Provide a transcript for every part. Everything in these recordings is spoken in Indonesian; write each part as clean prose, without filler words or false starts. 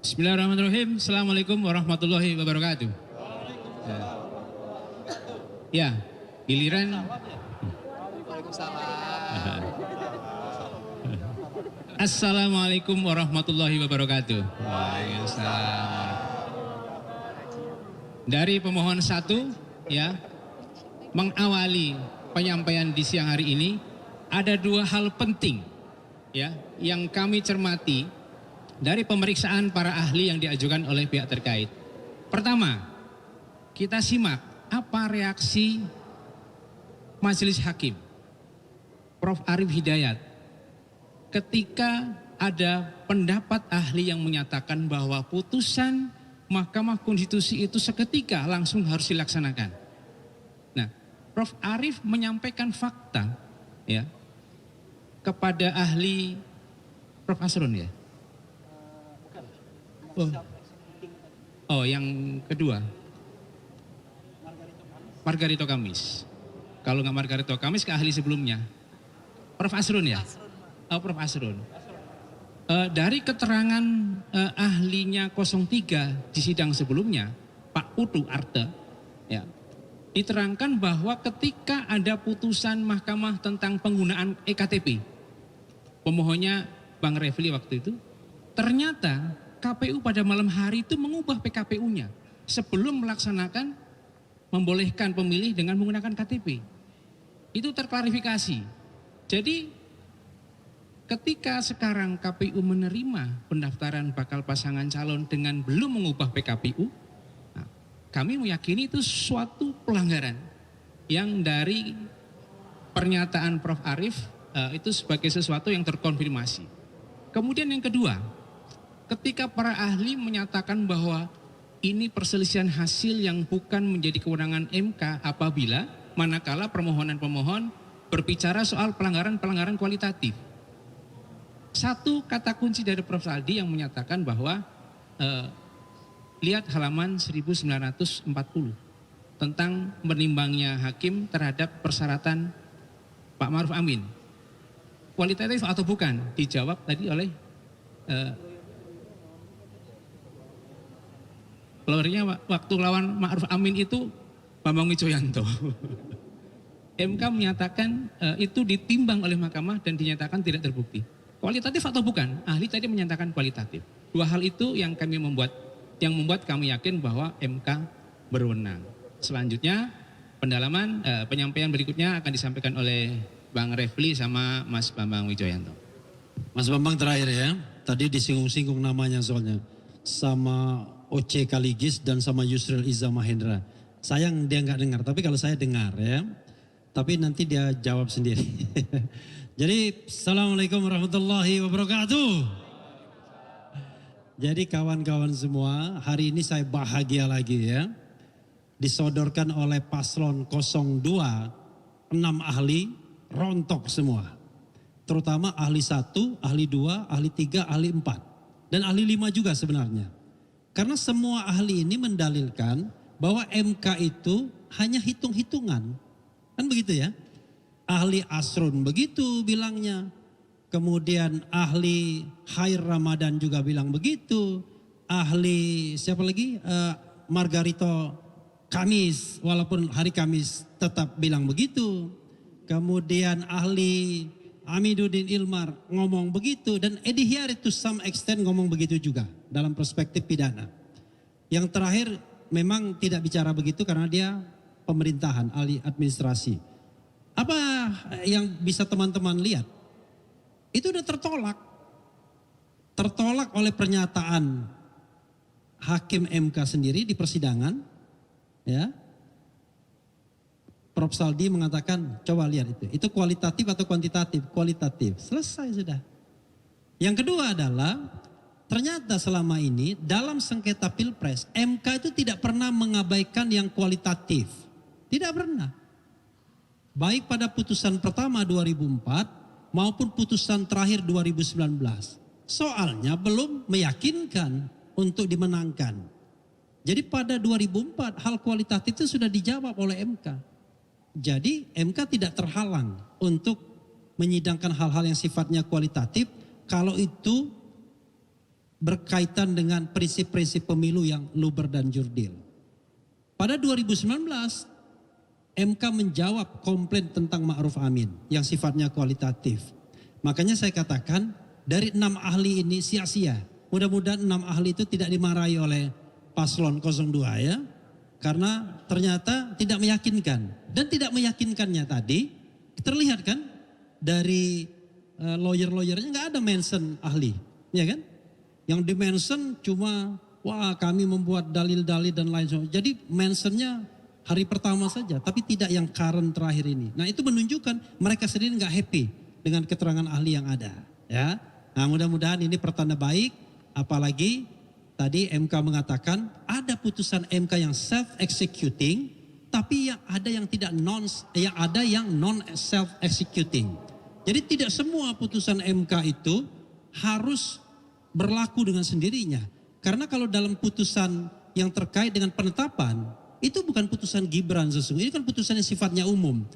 Bismillahirrahmanirrahim. Assalamualaikum warahmatullahi wabarakatuh. Ya, giliran. Assalamualaikum warahmatullahi wabarakatuh. Waalaikumsalam. Dari pemohon satu, ya, mengawali penyampaian di siang hari ini, ada dua hal penting, ya, yang kami cermati dari pemeriksaan para ahli yang diajukan oleh pihak terkait. Pertama, kita simak apa reaksi Majelis Hakim Prof. Arief Hidayat ketika ada pendapat ahli yang menyatakan bahwa putusan Mahkamah Konstitusi itu seketika langsung harus dilaksanakan. Nah, Prof. Arief menyampaikan fakta, ya, kepada ahli Prof. Asrun, ya. Oh, yang kedua, Margarito Kamis. Kalau nggak Margarito Kamis, ke ahli sebelumnya, Prof. Asrun, ya. Oh, Prof. Asrun. Dari keterangan ahlinya 03 di sidang sebelumnya, Pak Putu Arte, ya, diterangkan bahwa ketika ada putusan mahkamah tentang penggunaan EKTP, pemohonnya Bang Refli waktu itu, ternyata KPU pada malam hari itu mengubah PKPU-nya sebelum melaksanakan membolehkan pemilih dengan menggunakan KTP. Itu terklarifikasi. Jadi ketika sekarang KPU menerima pendaftaran bakal pasangan calon dengan belum mengubah PKPU, nah, kami meyakini itu suatu pelanggaran yang dari pernyataan Prof. Arief itu sebagai sesuatu yang terkonfirmasi. Kemudian yang kedua, ketika para ahli menyatakan bahwa ini perselisihan hasil yang bukan menjadi kewenangan MK apabila manakala permohonan-pemohon berbicara soal pelanggaran-pelanggaran kualitatif. Satu kata kunci dari Prof. Saldi yang menyatakan bahwa lihat halaman 1940 tentang menimbangnya hakim terhadap persyaratan Pak Ma'ruf Amin. Kualitatif atau bukan? Dijawab tadi oleh lawyernya waktu lawan Ma'ruf Amin itu Bambang Wijoyanto. MK menyatakan itu ditimbang oleh mahkamah dan dinyatakan tidak terbukti. Kualitatif atau bukan? Ahli tadi menyatakan kualitatif. Dua hal itu yang membuat kami yakin bahwa MK berwenang. Selanjutnya pendalaman penyampaian berikutnya akan disampaikan oleh Bang Refli sama Mas Bambang Wijoyanto. Mas Bambang terakhir, ya. Tadi disinggung-singgung namanya soalnya sama Oce Kaligis dan sama Yusril Iza Mahendra. Sayang dia nggak dengar, tapi kalau saya dengar, ya. Tapi nanti dia jawab sendiri. Jadi Assalamualaikum warahmatullahi wabarakatuh. Jadi kawan-kawan semua, hari ini saya bahagia lagi, ya. Disodorkan oleh paslon 02, 6 ahli rontok semua. Terutama ahli 1, ahli 2, ahli 3, ahli 4. Dan ahli 5 juga sebenarnya. Karena semua ahli ini mendalilkan bahwa MK itu hanya hitung-hitungan. Kan begitu, ya. Ahli Asrun begitu bilangnya. Kemudian ahli Khair Ramadan juga bilang begitu. Ahli siapa lagi? Margarito Kamis, walaupun hari Kamis tetap bilang begitu. Kemudian ahli Amiduddin Ilmar ngomong begitu, dan Edi Hyari to some extent ngomong begitu juga dalam perspektif pidana. Yang terakhir memang tidak bicara begitu karena dia pemerintahan, ahli administrasi. Apa yang bisa teman-teman lihat? Itu udah tertolak. Tertolak oleh pernyataan Hakim MK sendiri di persidangan, ya. Prof. Saldi mengatakan, coba lihat itu kualitatif atau kuantitatif? Kualitatif, selesai sudah. Yang kedua adalah, ternyata selama ini dalam sengketa Pilpres, MK itu tidak pernah mengabaikan yang kualitatif. Tidak pernah. Baik pada putusan pertama 2004 maupun putusan terakhir 2019. Soalnya belum meyakinkan untuk dimenangkan. Jadi pada 2004 hal kualitatif itu sudah dijawab oleh MK. Jadi MK tidak terhalang untuk menyidangkan hal-hal yang sifatnya kualitatif kalau itu berkaitan dengan prinsip-prinsip pemilu yang luber dan jurdil. Pada 2019, MK menjawab komplain tentang Ma'ruf Amin yang sifatnya kualitatif. Makanya saya katakan dari 6 ahli ini sia-sia. Mudah-mudahan 6 ahli itu tidak dimarahi oleh paslon 02 ya. Karena ternyata tidak meyakinkan. Dan tidak meyakinkannya tadi terlihat kan dari lawyer-lawyernya nggak ada mention ahli. Ya kan? Yang di-mention cuma wah kami membuat dalil-dalil dan lain sebagainya. Jadi mentionnya hari pertama saja, tapi tidak yang current terakhir ini. Nah itu menunjukkan mereka sendiri nggak happy dengan keterangan ahli yang ada. Ya, nah mudah-mudahan ini pertanda baik. Apalagi tadi MK mengatakan ada putusan MK yang self-executing, tapi yang ada yang non self-executing. Jadi tidak semua putusan MK itu harus berlaku dengan sendirinya. Karena kalau dalam putusan yang terkait dengan penetapan, itu bukan putusan Gibran sesungguhnya, ini kan putusan yang sifatnya umum.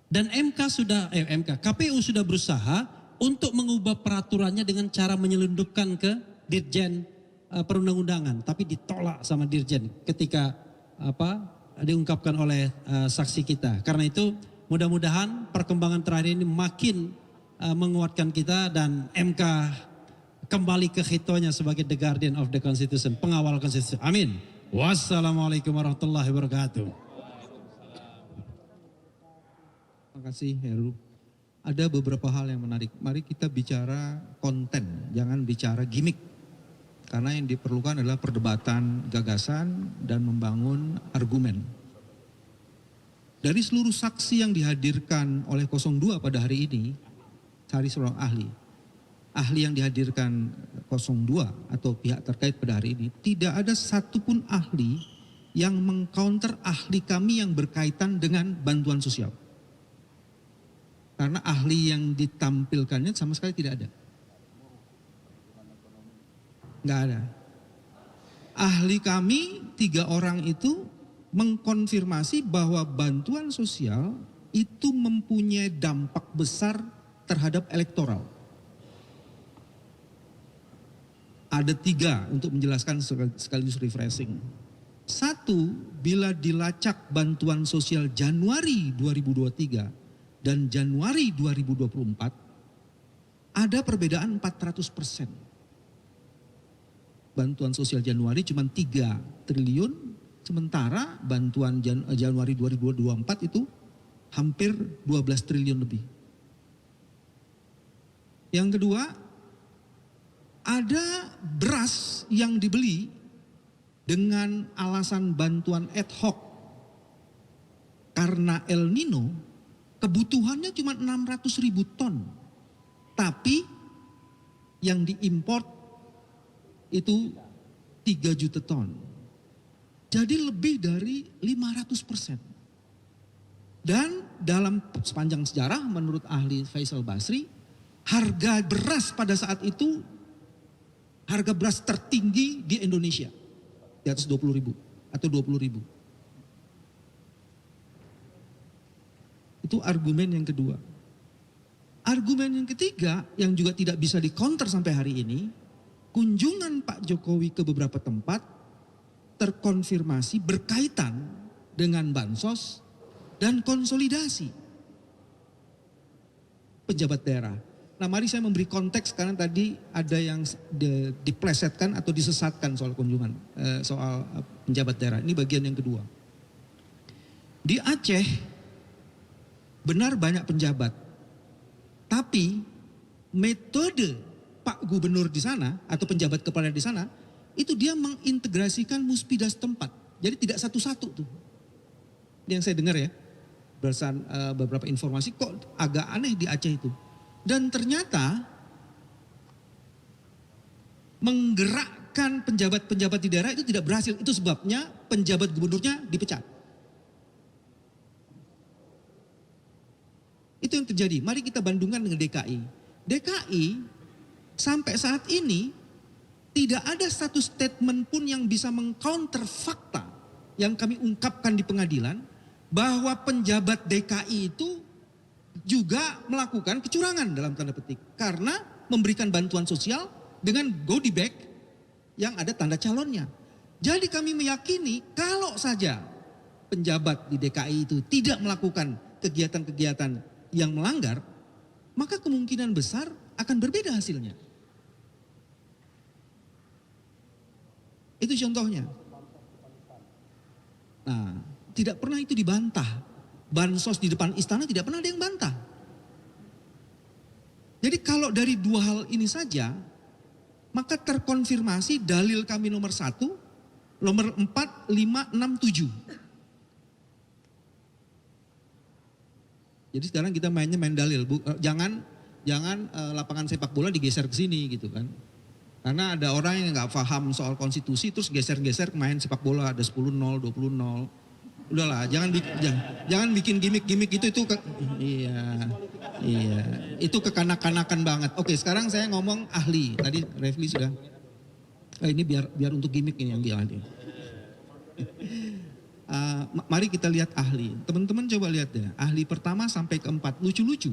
Dan KPU sudah berusaha untuk mengubah peraturannya dengan cara menyelundupkan ke Dirjen Perundang-undangan, tapi ditolak sama Dirjen ketika diungkapkan oleh saksi kita. Karena itu mudah-mudahan perkembangan terakhir ini makin menguatkan kita dan MK kembali ke hitonya sebagai the guardian of the constitution, pengawal konstitusi. Amin. Wassalamualaikum warahmatullahi wabarakatuh. Terima kasih Heru. Ada beberapa hal yang menarik. Mari kita bicara konten, jangan bicara gimmick. Karena yang diperlukan adalah perdebatan gagasan dan membangun argumen. Dari seluruh saksi yang dihadirkan oleh 02 pada hari ini, cari seorang ahli yang dihadirkan 02 atau pihak terkait pada hari ini, tidak ada satupun ahli yang mengcounter ahli kami yang berkaitan dengan bantuan sosial. Karena ahli yang ditampilkannya sama sekali tidak ada. Nggak ada. Ahli kami 3 orang itu mengkonfirmasi bahwa bantuan sosial itu mempunyai dampak besar terhadap elektoral. Ada 3 untuk menjelaskan sekaligus refreshing. 1, bila dilacak bantuan sosial Januari 2023 dan Januari 2024, ada perbedaan 400%. Bantuan sosial Januari cuma 3 triliun, sementara bantuan Januari 2024 itu hampir 12 triliun lebih. Yang kedua, ada beras yang dibeli dengan alasan bantuan ad hoc karena El Nino, kebutuhannya cuma 600.000 ton. Tapi yang diimport itu 3 juta ton. Jadi lebih dari 500%. Dan dalam sepanjang sejarah menurut ahli Faisal Basri, harga beras pada saat itu harga beras tertinggi di Indonesia. Di atas 20.000 atau 20.000. Itu argumen yang kedua. Argumen yang ketiga yang juga tidak bisa di-counter sampai hari ini, kunjungan Pak Jokowi ke beberapa tempat terkonfirmasi berkaitan dengan bansos dan konsolidasi pejabat daerah. Nah mari saya memberi konteks karena tadi ada yang diplesetkan atau disesatkan soal kunjungan, soal penjabat daerah. Ini bagian yang kedua. Di Aceh benar banyak penjabat, tapi metode Pak Gubernur di sana atau penjabat kepala di sana itu dia mengintegrasikan muspida setempat. Jadi tidak satu-satu tuh. Ini yang saya dengar ya, berdasarkan beberapa informasi kok agak aneh di Aceh itu. Dan ternyata menggerakkan penjabat-penjabat di daerah itu tidak berhasil. Itu sebabnya penjabat gubernurnya dipecat. Itu yang terjadi. Mari kita bandingkan dengan DKI. DKI sampai saat ini tidak ada satu statement pun yang bisa mengcounter fakta yang kami ungkapkan di pengadilan bahwa penjabat DKI itu juga melakukan kecurangan dalam tanda petik karena memberikan bantuan sosial dengan goodie bag yang ada tanda calonnya. Jadi kami meyakini kalau saja penjabat di DKI itu tidak melakukan kegiatan-kegiatan yang melanggar, maka kemungkinan besar akan berbeda hasilnya. Itu contohnya. Nah, tidak pernah itu dibantah. Bansos di depan istana tidak pernah ada yang bantah. Jadi kalau dari dua hal ini saja, maka terkonfirmasi dalil kami nomor 1, nomor 4, 5, 6, 7. Jadi sekarang kita main dalil, jangan lapangan sepak bola digeser ke sini gitu kan. Karena ada orang yang nggak paham soal konstitusi terus geser-geser main sepak bola ada 10-0, 20-0. Udahlah, jangan bikin gimmick-gimmick itu iya. Itu kekanak-kanakan banget. Oke, sekarang saya ngomong ahli. Tadi Refli sudah. Ini biar untuk gimmick ini yang dia ahli. Mari kita lihat ahli. Teman-teman coba lihat ya. Ahli pertama sampai keempat lucu-lucu.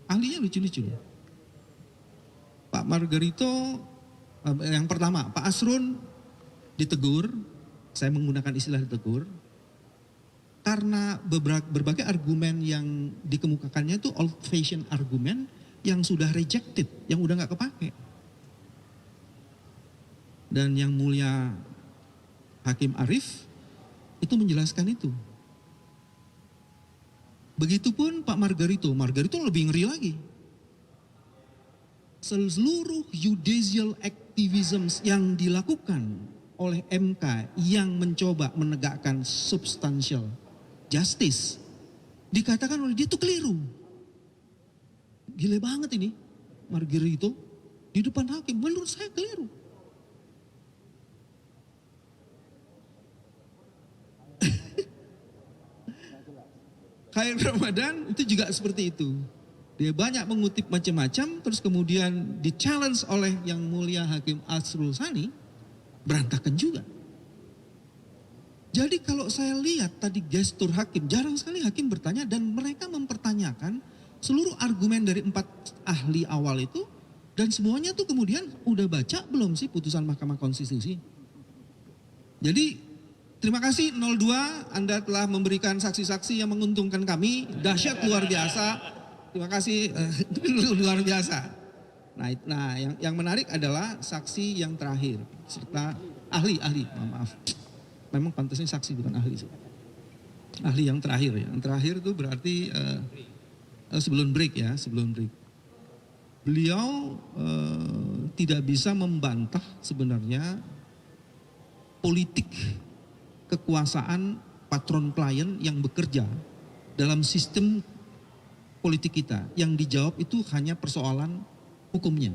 Ahlinya lucu-lucu. Pak Margarito yang pertama, Pak Asrun ditegur, saya menggunakan istilah ditegur, karena berbagai argumen yang dikemukakannya itu old fashion argumen yang sudah rejected, yang udah gak kepake. Dan yang mulia Hakim Arief itu menjelaskan itu. Begitupun Pak Margarito lebih ngeri lagi. Seluruh judicial activism yang dilakukan oleh MK yang mencoba menegakkan substantial justice, dikatakan oleh dia itu keliru. Gila banget ini Margarito di depan hakim, menurut saya keliru. Khair Ramadan itu juga seperti itu. Dia banyak mengutip macam-macam, terus kemudian di-challenge oleh yang mulia Hakim Asrul Sani, berantakan juga. Jadi kalau saya lihat tadi gestur hakim, jarang sekali hakim bertanya dan mereka mempertanyakan seluruh argumen dari 4 ahli awal itu, dan semuanya tuh kemudian udah baca belum sih putusan Mahkamah Konstitusi. Jadi terima kasih 02, Anda telah memberikan saksi-saksi yang menguntungkan kami, dahsyat luar biasa. Terima kasih, luar biasa. Nah, yang menarik adalah saksi yang terakhir, serta ahli, maaf. Memang pantasnya saksi bukan ahli sih. Ahli yang terakhir ya. Yang terakhir itu berarti sebelum break. Beliau tidak bisa membantah sebenarnya politik kekuasaan patron klien yang bekerja dalam sistem politik kita. Yang dijawab itu hanya persoalan hukumnya.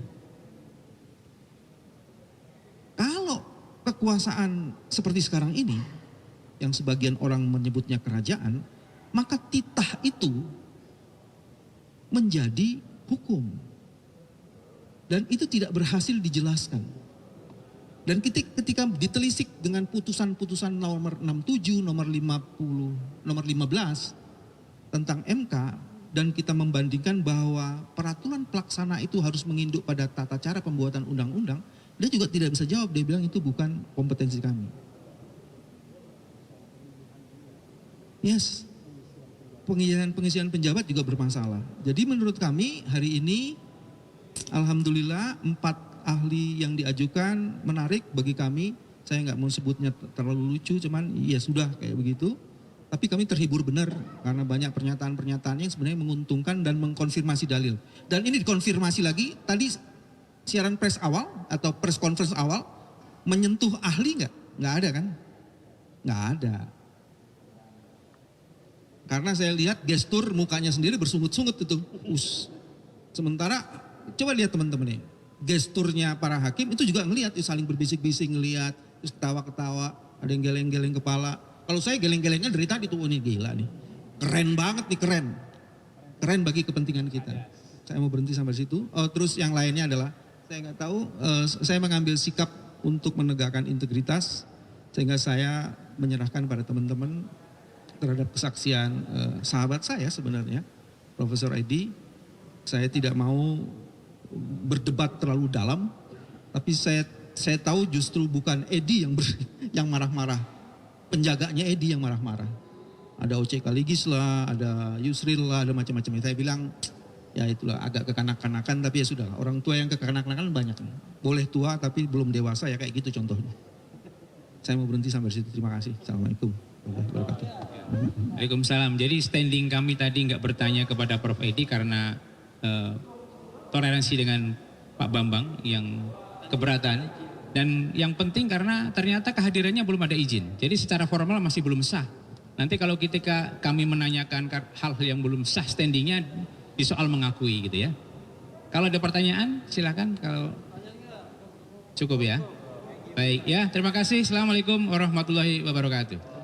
Kalau kekuasaan seperti sekarang ini, yang sebagian orang menyebutnya kerajaan, maka titah itu menjadi hukum. Dan itu tidak berhasil dijelaskan. Dan ketika ditelisik dengan putusan-putusan nomor 67, nomor 50, nomor 15 tentang MK, dan kita membandingkan bahwa peraturan pelaksana itu harus menginduk pada tata cara pembuatan undang-undang, dia juga tidak bisa jawab, dia bilang itu bukan kompetensi kami. Yes, pengisian penjabat juga bermasalah. Jadi menurut kami hari ini, alhamdulillah 4 ahli yang diajukan menarik bagi kami. Saya nggak mau sebutnya terlalu lucu, cuman ya sudah kayak begitu. Tapi kami terhibur benar karena banyak pernyataan-pernyataan yang sebenarnya menguntungkan dan mengkonfirmasi dalil. Dan ini dikonfirmasi lagi, tadi siaran pers awal atau press conference awal menyentuh ahli nggak? Nggak ada kan? Nggak ada. Karena saya lihat gestur mukanya sendiri bersungut-sungut itu. Sementara coba lihat teman-teman nih, gesturnya para hakim itu juga ngelihat, saling berbisik-bisik ngelihat, terus ketawa-ketawa, ada yang geleng-geleng kepala. Kalau saya geleng-gelengnya dari tadi tuh, ini gila nih. Keren banget nih, keren. Keren bagi kepentingan kita. Saya mau berhenti sampai situ. Terus yang lainnya adalah, saya nggak tahu, saya mengambil sikap untuk menegakkan integritas, sehingga saya menyerahkan pada teman-teman terhadap kesaksian sahabat saya sebenarnya, Profesor Edi. Saya tidak mau berdebat terlalu dalam, tapi saya tahu justru bukan Edi yang marah-marah, penjaganya Edi yang marah-marah. Ada OC Kaligis lah, ada Yusril lah, ada macam-macam. Saya bilang ya itulah agak kekanak-kanakan, tapi ya sudah, orang tua yang kekanak-kanakan banyak. Boleh tua tapi belum dewasa ya, kayak gitu contohnya. Saya mau berhenti sampai situ. Terima kasih. Assalamualaikum warahmatullahi wabarakatuh. Waalaikumsalam. Jadi standing kami tadi nggak bertanya kepada Prof. Edi karena toleransi dengan Pak Bambang yang keberatan. Dan yang penting karena ternyata kehadirannya belum ada izin. Jadi secara formal masih belum sah. Nanti kalau ketika kami menanyakan hal-hal yang belum sah standingnya di soal mengakui gitu ya. Kalau ada pertanyaan silakan, kalau cukup ya. Baik ya, terima kasih. Assalamualaikum warahmatullahi wabarakatuh.